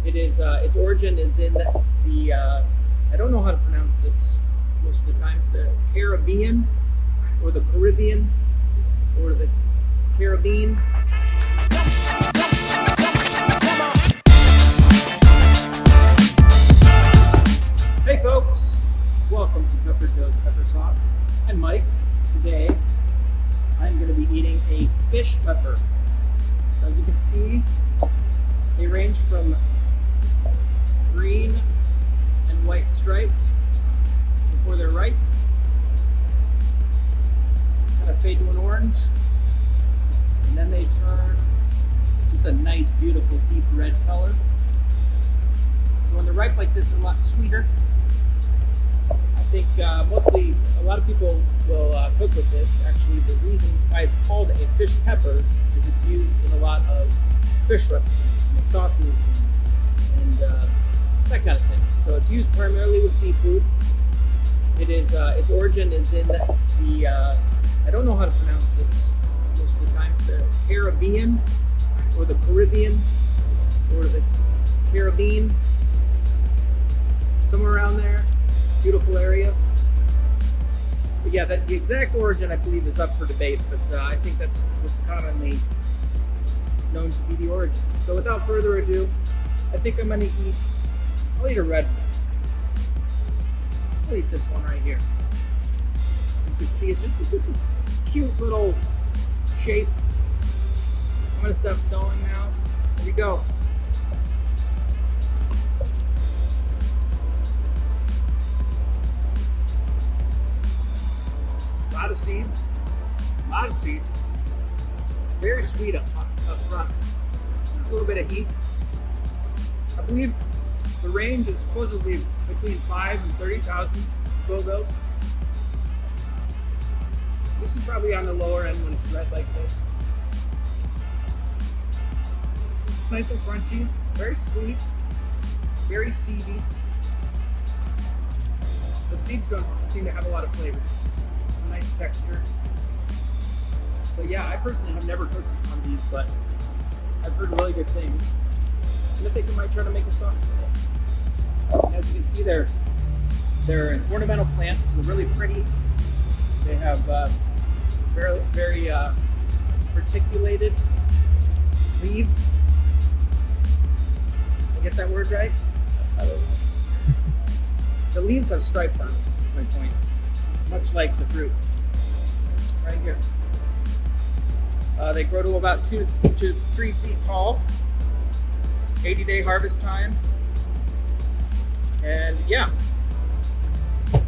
It is its origin is in the I don't know how to pronounce this most of the time. The Caribbean, or the Caribbean, or the Caribbean. Hey folks, welcome to Pepper Joe's Pepper Talk. I'm Mike. Today I'm going to be eating a fish pepper. As you can see, they range from green and white striped before they're ripe. Kind of fade to an orange, and then they turn just a nice, beautiful, deep red color. So when they're ripe like this, they're a lot sweeter. I think mostly a lot of people will cook with this. Actually, the reason why it's called a fish pepper is it's used in a lot of fish recipes, make sauces, and that kind of thing. So it's used primarily with seafood. It is its origin is in the I don't know how to pronounce this most of the time. The Caribbean, or the Caribbean, or the Caribbean, somewhere around there. Beautiful area. But yeah, the exact origin I believe is up for debate, but I think that's what's commonly known to be the origin. So without further ado, I think I'm gonna I'll eat a red one. I'll eat this one right here. You can see it's just a cute little shape. I'm gonna stop stalling now. Here we go. A lot of seeds. Very sweet up front. A little bit of heat. I believe the range is supposedly between 5 and 30,000 Scovilles. This is probably on the lower end when it's red like this. It's nice and crunchy, very sweet, very seedy. The seeds don't seem to have a lot of flavors. It's a nice texture. But yeah, I personally have never cooked on these, but I've heard really good things. And I think I might try to make a sauce with it. As you can see, they're an ornamental plant, so they're really pretty. They have very reticulated leaves. Did I get that word right? I don't know. The leaves have stripes on them, is my point. Much like the fruit. Right here. They grow to about 2 to 3 feet tall. 80-day harvest time. And yeah,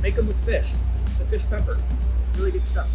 make them with fish. The fish pepper. Really good stuff.